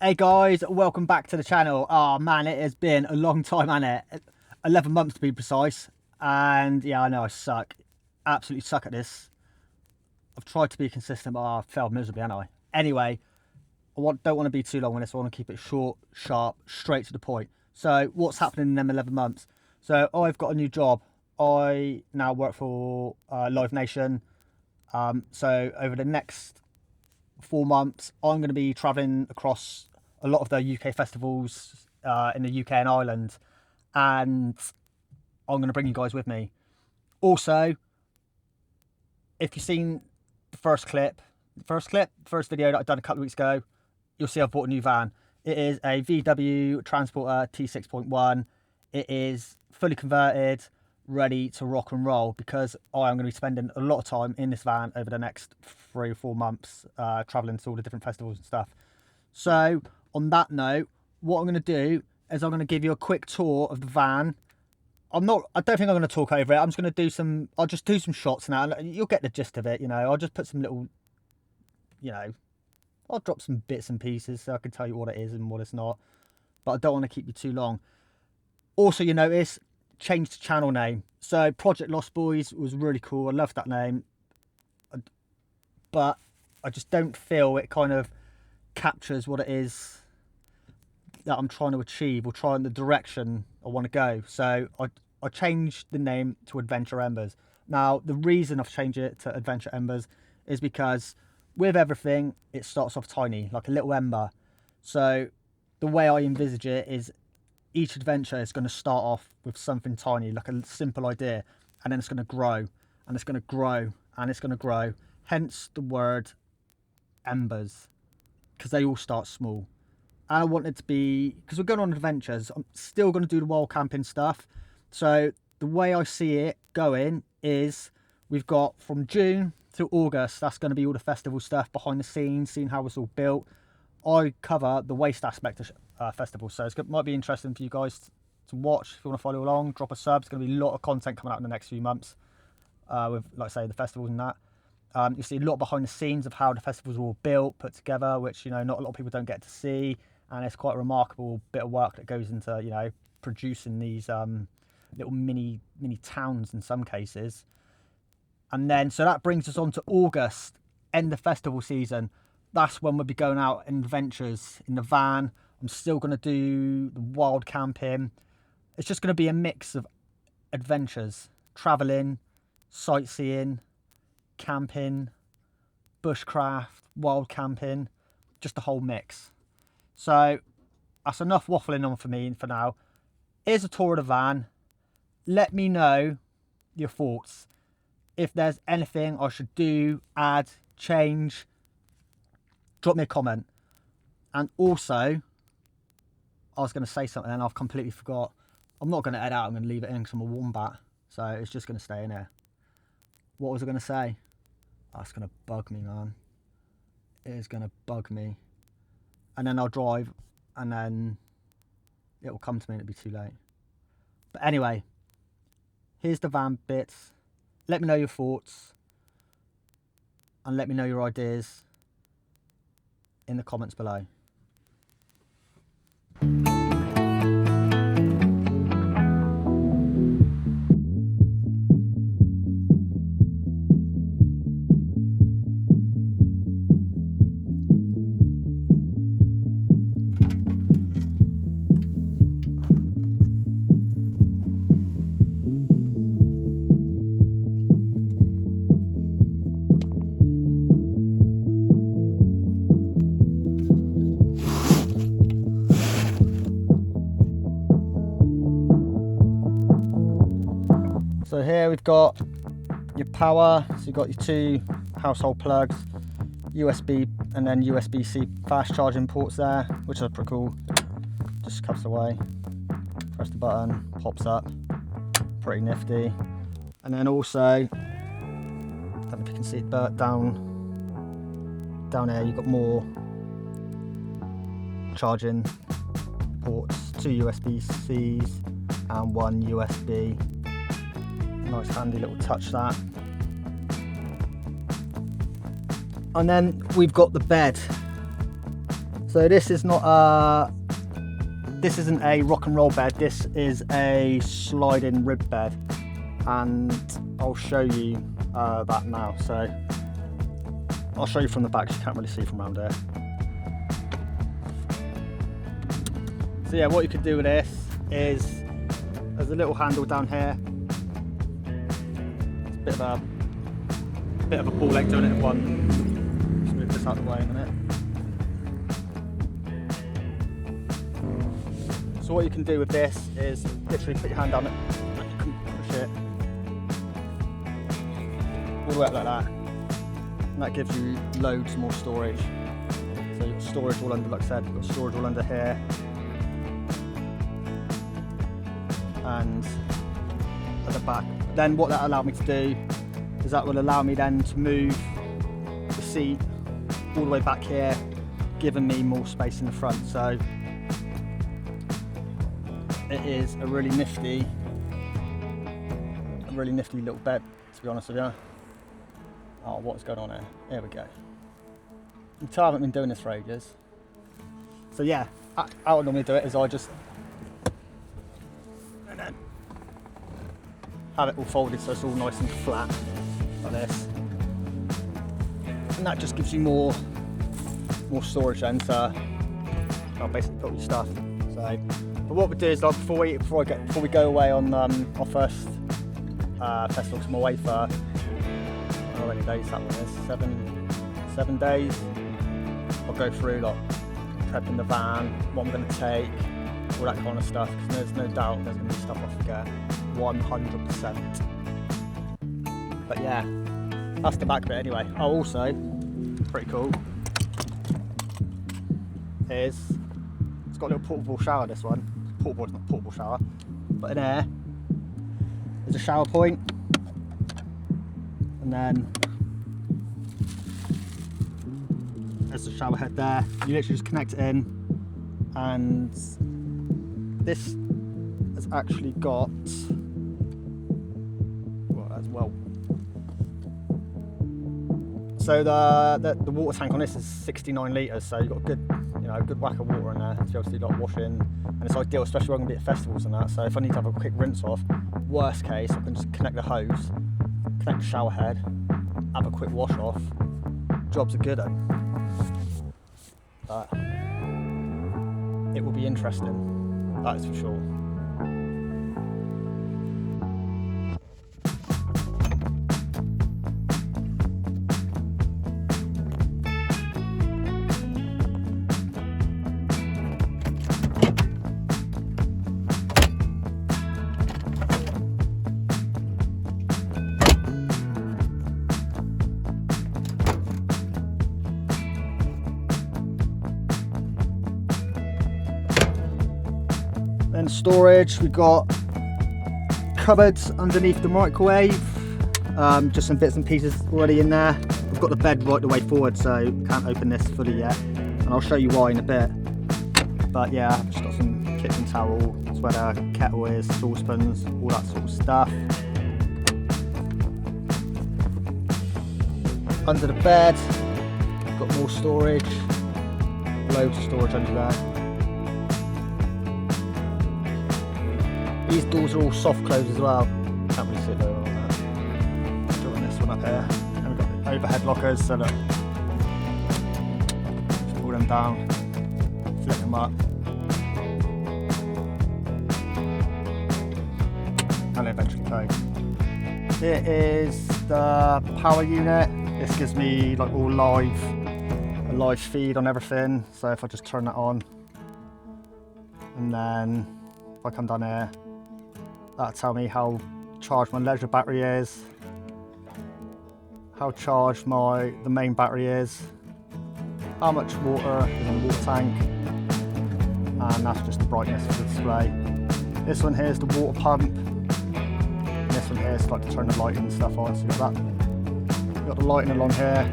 Hey guys, welcome back to the channel. Oh man, it has been a long time, hasn't it? 11 months to be precise. And yeah, I know I suck. Absolutely suck at this. I've tried to be consistent, but I've failed miserably, haven't I? Anyway, don't want to be too long on this. I want to keep it short, sharp, straight to the point. So what's happening in them 11 months? So I've got a new job. I now work for Live Nation. So over the next 4 months, I'm going to be traveling across a lot of the UK festivals in the UK and Ireland, and I'm going to bring you guys with me. Also, if you've seen the first video that I've done a couple of weeks ago, you'll see I've bought a new van. It is a VW Transporter T6.1. It is fully converted, ready to rock and roll, because I am going to be spending a lot of time in this van over the next 3 or 4 months, traveling to all the different festivals and stuff. So on that note, what I'm going to do is I'm going to give you a quick tour of the van. I don't think I'm going to talk over it. I'm just going to I'll just do some shots now. You'll get the gist of it, you know. I'll just put some little, I'll drop some bits and pieces so I can tell you what it is and what it's not. But I don't want to keep you too long. Also, you notice, changed the channel name. So Project Lost Boys was really cool. I love that name. But I just don't feel it kind of captures what it is that I'm trying to achieve, or trying the direction I want to go. So I changed the name to Adventure Embers. Now, the reason I've changed it to Adventure Embers is because with everything, it starts off tiny, like a little ember. So the way I envisage it is each adventure is going to start off with something tiny, like a simple idea, and then it's going to grow, and it's going to grow, and it's going to grow. Hence the word embers, because they all start small. And I want it to be, because we're going on adventures, I'm still going to do the wild camping stuff. So the way I see it going is we've got from June to August, that's going to be all the festival stuff, behind the scenes, seeing how it's all built. I cover the waste aspect of festivals, so it might be interesting for you guys to watch. If you want to follow along, drop a sub. There's going to be a lot of content coming out in the next few months with, like I say, the festivals and that. You see a lot behind the scenes of how the festivals are all built, put together, which, not a lot of people don't get to see. And it's quite a remarkable bit of work that goes into, producing these little mini towns in some cases. And then, so that brings us on to August, end of festival season. That's when we'll be going out in adventures in the van. I'm still going to do the wild camping. It's just going to be a mix of adventures, traveling, sightseeing, camping, bushcraft, wild camping, just a whole mix. So that's enough waffling on for me for now. Here's a tour of the van. Let me know your thoughts. If there's anything I should do, add, change, drop me a comment. And also, I was going to say something and I've completely forgot. I'm not going to edit out, I'm going to leave it in because I'm a wombat. So it's just going to stay in there. What was I going to say? Oh, it's going to bug me, man. It is going to bug me. And then I'll drive and then it will come to me and it'll be too late. But anyway, here's the van bits. Let me know your thoughts and let me know your ideas in the comments below. So here we've got your power, so you've got your 2 household plugs, USB and then USB-C fast charging ports there, which are pretty cool. Just cups away, press the button, pops up, pretty nifty. And then also, I don't know if you can see it, but down here you've got more charging ports, 2 USB-Cs and 1 USB. Nice handy little touch that. And then we've got the bed. So this is not this isn't a rock and roll bed, this is a sliding rib bed, and I'll show you that now. So I'll show you from the back, you can't really see from around here. So yeah, what you could do with this is, there's a little handle down here. It's a bit of a ball leg doing it in one. Just move this out of the way in a minute. So what you can do with this is literally put your hand on it and you can push it all the way up like that. And that gives you loads more storage. So you've got storage all under, like I said, you've got storage all under here. And at the back. Then what that allowed me to do is that will allow me then to move the seat all the way back here, giving me more space in the front. So it is a really nifty little bed, to be honest with you. Oh, what's going on here? Here we go. You can tell I haven't been doing this for ages. So yeah, how I normally do it is I just and then have it all folded so it's all nice and flat like this, and that just gives you more storage then, so I'll basically put all your stuff. So, but what we do is, like, before we go away on our first festival, because I'm away for how many days that one is, 7 days. I'll go through like prepping the van, what I'm going to take, all that kind of stuff, because there's no doubt there's going to be stuff I forget, 100%. But yeah, that's the back bit anyway. Oh, also, pretty cool, is it's got a little portable shower, this one. Portable, it's not portable shower, but in here there's a shower point, and then there's the shower head there. You literally just connect it in, and this has actually got, well, as well. So the water tank on this is 69 litres, so you've got a good whack of water in there to be able to do like washing, and it's ideal, especially when I'm going to be at festivals and that. So if I need to have a quick rinse off, worst case, I can just connect the hose, connect the shower head, have a quick wash off. Jobs are good then. But it will be interesting, that is for sure. Then storage, we've got cupboards underneath the microwave, just some bits and pieces already in there. We've got the bed right the way forward, so can't open this fully yet, and I'll show you why in a bit. But yeah, I've just got some kitchen towel, that's where the kettle is, saucepans, all that sort of stuff. Under the bed, got more storage, loads of storage under there. These doors are all soft close as well. Can't really see it very well on that. Doing this one up here. And we've got the overhead lockers, so look. Just pull them down, flip them up, and eventually close. Here is the power unit. This gives me like all a live feed on everything. So if I just turn that on, and then if I come down here, that'll tell me how charged my leisure battery is, how charged the main battery is, how much water is in the water tank, and that's just the brightness of the display. This one here is the water pump, and this one here is like to turn the lighting and stuff on. So you've got the lighting along here.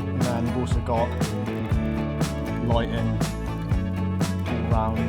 And then you've also got lighting all round.